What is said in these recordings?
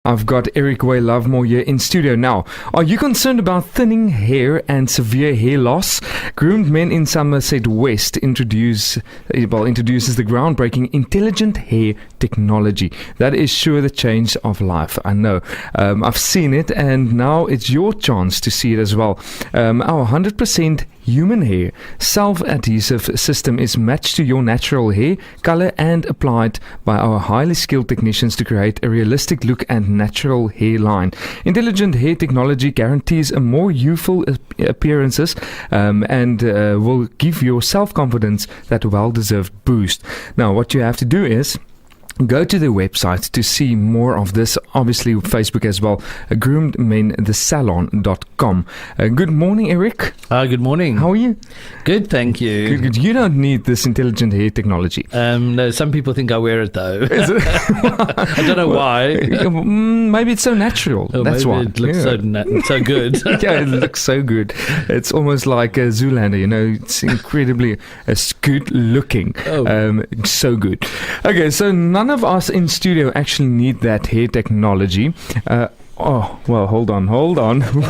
I've got Lovemore here in studio now. Are you concerned about thinning hair and severe hair loss? Groomed Men in Somerset West introduces the groundbreaking intelligent hair technology that is sure the change of life. I know. I've seen it, and now it's your chance to see it as well. Our 100% human hair self-adhesive system is matched to your natural hair color and applied by our highly skilled technicians to create a realistic look and natural hairline. Intelligent hair technology guarantees a more youthful appearances and will give your self-confidence that well-deserved boost. Now, what you have to do is go to the website to see more of this. Obviously, Facebook as well. groomedmenthesalon.com. Good morning, Eric. Good morning. How are you? Good, thank you. Good. You don't need this intelligent hair technology. No, some people think I wear it though. Is it? I don't know why. Maybe it's so natural. That's why. It looks so good. Yeah, it looks so good. It's almost like a Zoolander, you know. It's incredibly good looking. So good. Okay, so none of us in studio actually need that hair technology. Hold on.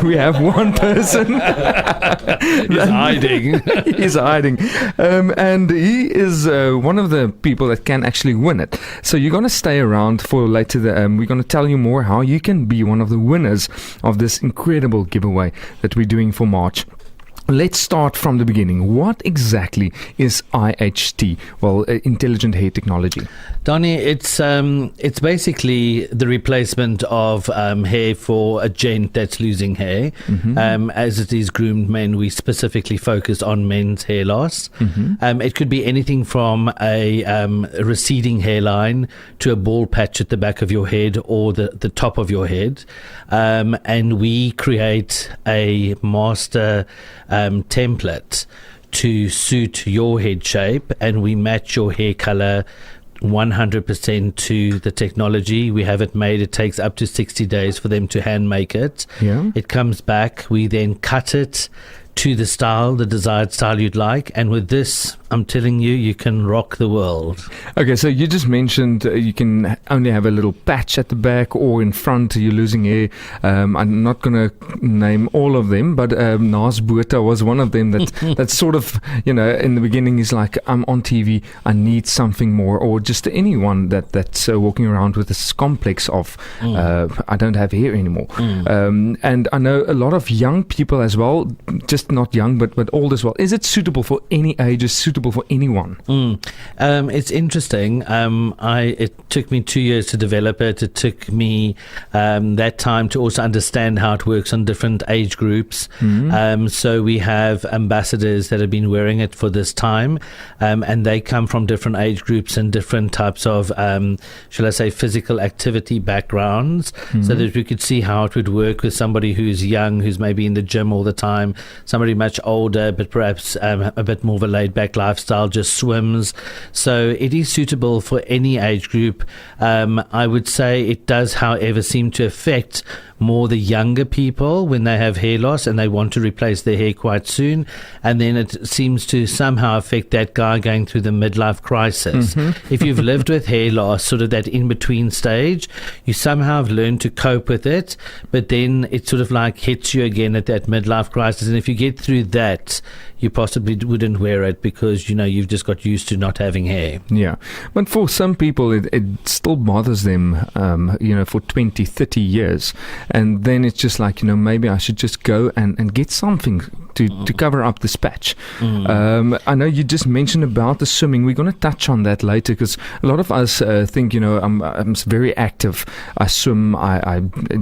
We have one person. He's hiding. He's hiding. And he is one of the people that can actually win it. So you're going to stay around for later. We're going to tell you more how you can be one of the winners of this incredible giveaway that we're doing for March. Let's start from the beginning. What exactly is IHT? Well, intelligent hair technology. Danie, it's basically the replacement of hair for a gent that's losing hair. Mm-hmm. As it is Groomed Men, we specifically focus on men's hair loss. Mm-hmm. It could be anything from a receding hairline to a bald patch at the back of your head or the top of your head. And we create a master template to suit your head shape, and we match your hair color 100% to the technology. We have it made. It takes up to 60 days for them to hand make it. Yeah. It comes back. We then cut it to the desired style you'd like, and with this, I'm telling you, you can rock the world. Okay, so you just mentioned you can only have a little patch at the back or in front, you're losing hair. I'm not going to name all of them, but Nas Botha was one of them that sort of, in the beginning is like, I'm on TV, I need something more, or just anyone that's walking around with this complex of, I don't have hair anymore. And I know a lot of young people as well, just not young, but old as well. Is it suitable for any ages, suitable for anyone? It's interesting. It took me 2 years to develop it. It took me that time to also understand how it works on different age groups. So we have ambassadors that have been wearing it for this time, and they come from different age groups and different types of, shall I say, physical activity backgrounds, so that we could see how it would work with somebody who's young, who's maybe in the gym all the time, somebody much older, but perhaps a bit more of a laid-back lifestyle, just swims. So it is suitable for any age group. I would say it does, however, seem to affect more the younger people when they have hair loss and they want to replace their hair quite soon, and then it seems to somehow affect that guy going through the midlife crisis. If you've lived with hair loss, sort of that in-between stage, you somehow have learned to cope with it, but then it sort of like hits you again at that midlife crisis, and if you get through that, you possibly wouldn't wear it because, you've just got used to not having hair. Yeah. But for some people, it still bothers them, for 20, 30 years. And then it's just like, maybe I should just go and get something to cover up this patch. I know you just mentioned about the swimming. We're going to touch on that later because a lot of us think, I'm very active. I swim, I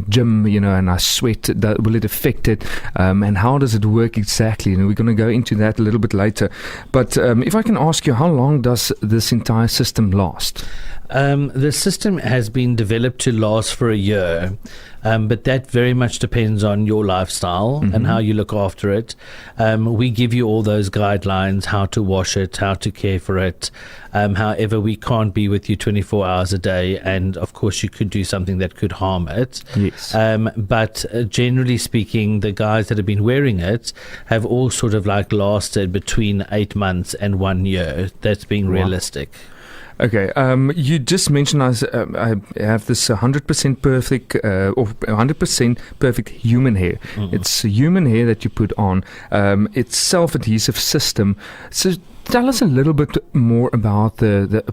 gym, and I sweat. Will it affect it? And how does it work exactly? We're going to go into that a little bit later. But if I can ask you, how long does this entire system last? The system has been developed to last for a year, but that very much depends on your lifestyle and how you look after it. We give you all those guidelines, how to wash it, how to care for it. However, we can't be with you 24 hours a day, and of course you could do something that could harm it. Yes. But generally speaking, the guys that have been wearing it have all sort of like lasted between 8 months and 1 year. That's being realistic. Okay. You just mentioned I have this 100% perfect or 100% perfect human hair. Mm-hmm. It's human hair that you put on. It's self-adhesive system. So tell us a little bit more about the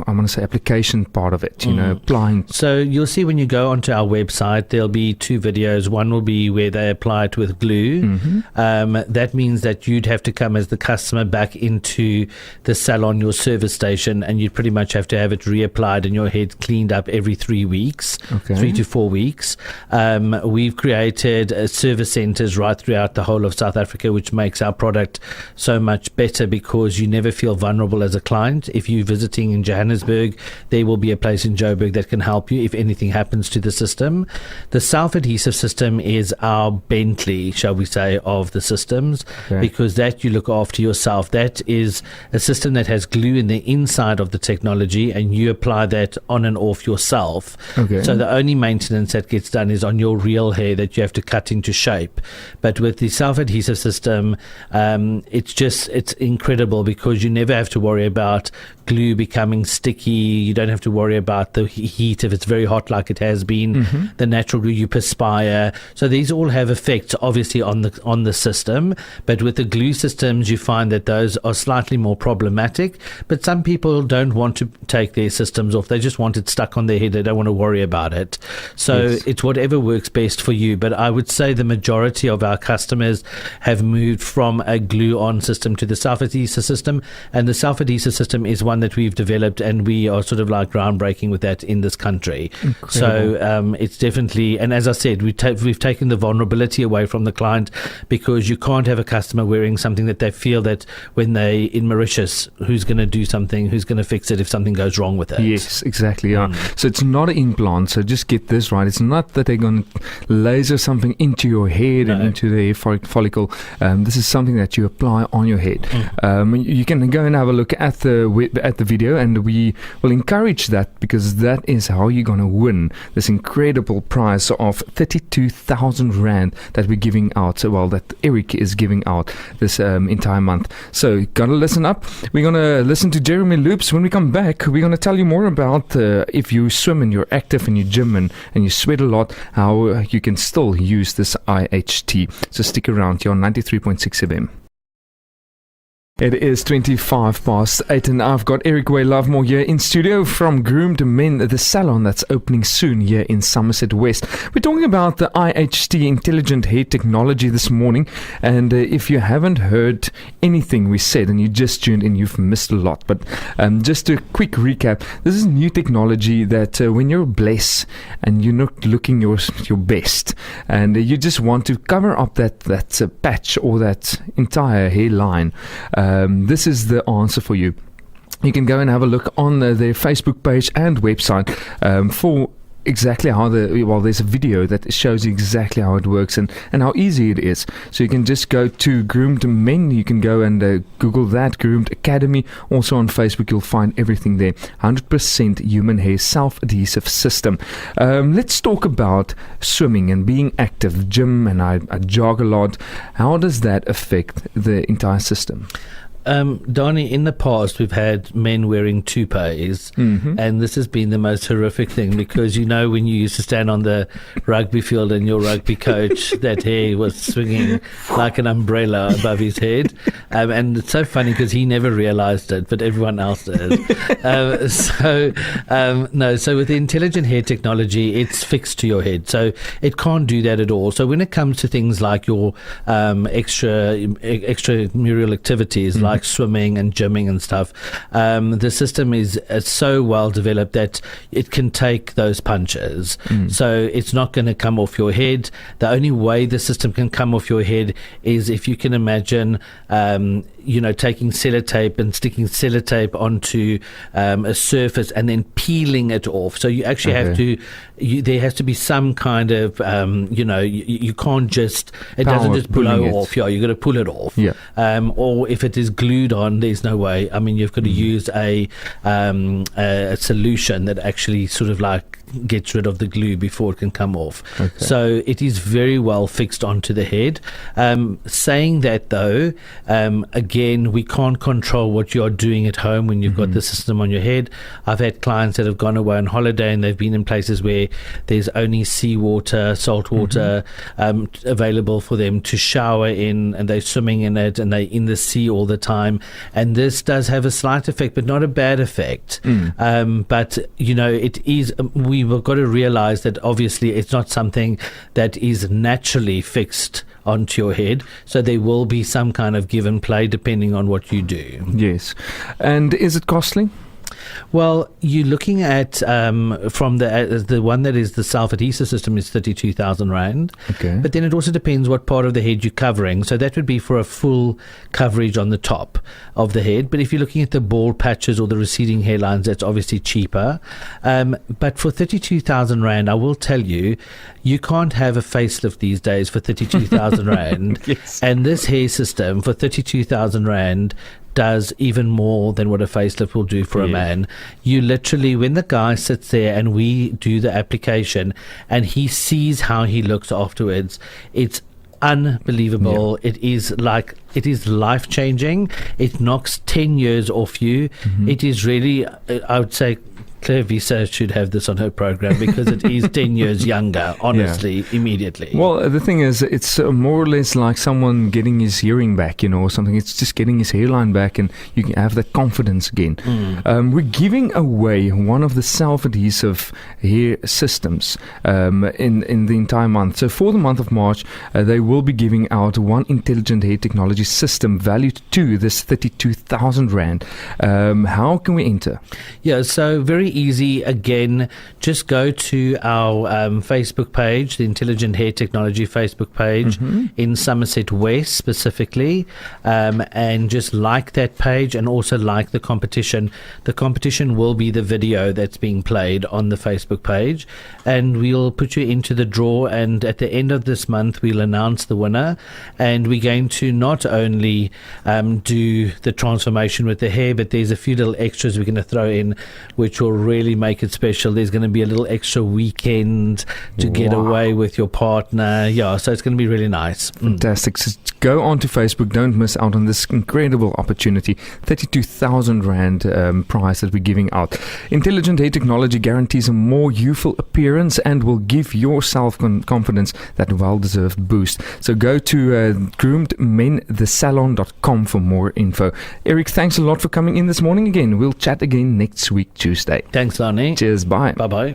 I want to say application part of it, applying. So you'll see when you go onto our website, there'll be 2 videos. One will be where they apply it with glue. Mm-hmm. That means that you'd have to come as the customer back into the salon, your service station, and you'd pretty much have to have it reapplied and your head cleaned up every 3 weeks, Okay. 3 to 4 weeks. We've created service centers right throughout the whole of South Africa, which makes our product so much better because you never feel vulnerable as a client. If you're visiting in Johannesburg, there will be a place in Joburg that can help you if anything happens to the system. The self-adhesive system is our Bentley, shall we say, of the systems, Okay. because that you look after yourself. That is a system that has glue in the inside of the technology, and you apply that on and off yourself. Okay. So the only maintenance that gets done is on your real hair that you have to cut into shape. But with the self-adhesive system, it's incredible because you never have to worry about glue becoming sticky. You don't have to worry about the heat if it's very hot like it has been. Mm-hmm. The natural glue, you perspire. So these all have effects obviously on the system, but with the glue systems you find that those are slightly more problematic. But some people don't want to take their systems off. They just want it stuck on their head. They don't want to worry about it. So Yes. it's whatever works best for you. But I would say the majority of our customers have moved from a glue-on system to the self-adhesive system, and the self-adhesive system is one that we've developed, and we are sort of like groundbreaking with that in this country. Incredible. So it's definitely, and as I said, we've taken the vulnerability away from the client, because you can't have a customer wearing something that they feel that when they in Mauritius, who's going to do something, who's going to fix it if something goes wrong with it. Yes, exactly. Yeah. So it's not an implant. So just get this right. It's not that they're going to laser something into your head and No. into the hair follicle. This is something that you apply on your head. You can go and have a look at the video, and we will encourage that, because that is how you're going to win this incredible prize of 32,000 Rand that we're giving out. Well, that Eric is giving out this entire month. So gotta listen up. We're going to listen to Jeremy Loops. When we come back, we're going to tell you more about if you swim and you're active in your gym and you sweat a lot, how you can still use this IHT. So stick around here on 93.6 FM. It is 8:25, and I've got Eric Lovemore here in studio from Groomed Men, the salon that's opening soon here in Somerset West. We're talking about the IHT intelligent hair technology this morning, and if you haven't heard anything we said and you just tuned in, you've missed a lot. But just a quick recap, this is new technology that when you're blessed and you're not looking your best, and you just want to cover up that patch or that entire hairline, this is the answer for you. You can go and have a look on their Facebook page and website for exactly how there's a video that shows you exactly how it works and how easy it is. So you can just go to Groomed Men. You can go and Google that, Groomed Academy. Also on Facebook, you'll find everything there. 100% human hair self-adhesive system. Let's talk about swimming and being active. Gym, and I jog a lot. How does that affect the entire system? Danie, in the past we've had men wearing toupees, and this has been the most horrific thing, because when you used to stand on the rugby field and your rugby coach, that hair was swinging like an umbrella above his head, and it's so funny because he never realized it, but everyone else did. So with the intelligent hair technology, it's fixed to your head, so it can't do that at all. So when it comes to things like your extramural activities, like swimming and gymming and stuff, the system is so well developed that it can take those punches. So it's not going to come off your head. The only way the system can come off your head is if you can imagine taking sellotape and sticking sellotape onto a surface and then peeling it off. So you actually have to, there has to be some kind of, you can't just, it doesn't just blow off. Yeah, you've got to pull it off. Yeah. Or if it is glued on, there's no way. I mean, you've got to use a solution that actually sort of like gets rid of the glue before it can come off. Okay. So it is very well fixed onto the head. Saying that though, again, we can't control what you are doing at home when you've got the system on your head. I've had clients that have gone away on holiday and they've been in places where there's only seawater, salt water available for them to shower in, and they're swimming in it and they're in the sea all the time. And this does have a slight effect, but not a bad effect. But, it is, we've got to realize that obviously it's not something that is naturally fixed onto your head, so there will be some kind of give and play depending on what you do. Yes. And is it costly? Well, you're looking at from the one that is the self-adhesive system is 32,000 rand. Okay. But then it also depends what part of the head you're covering. So that would be for a full coverage on the top of the head. But if you're looking at the bald patches or the receding hairlines, that's obviously cheaper. But for 32,000 rand, I will tell you, you can't have a facelift these days for 32,000 rand. Yes. And this hair system for 32,000 rand does even more than what a facelift will do for a man. You literally, when the guy sits there and we do the application and he sees how he looks afterwards, it's unbelievable. It is life changing. It knocks 10 years off you. It is really, I would say, Claire Visa should have this on her program because it is 10 years younger, honestly, immediately. Well, the thing is, it's more or less like someone getting his hearing back, or something. It's just getting his hairline back and you can have that confidence again. We're giving away one of the self-adhesive hair systems in the entire month. So for the month of March, they will be giving out one intelligent hair technology system valued to this 32,000 rand. How can we enter? Yeah, so very easy. Again, just go to our Facebook page, the Intelligent Hair Technology Facebook page in Somerset West specifically, and just like that page and also like the competition. The competition will be the video that's being played on the Facebook page, and we'll put you into the draw, and at the end of this month we'll announce the winner, and we're going to not only do the transformation with the hair, but there's a few little extras we're going to throw in which will really make it special. There's going to be a little extra weekend to get away with your partner. Yeah, so it's going to be really nice. Fantastic. So go onto Facebook. Don't miss out on this incredible opportunity. 32,000 rand prize that we're giving out. Intelligent hair technology guarantees a more youthful appearance and will give your self-confidence that well-deserved boost. So go to groomedmenthesalon.com for more info. Eric, thanks a lot for coming in this morning again. We'll chat again next week, Tuesday. Thanks, Danie. Cheers, bye. Bye-bye.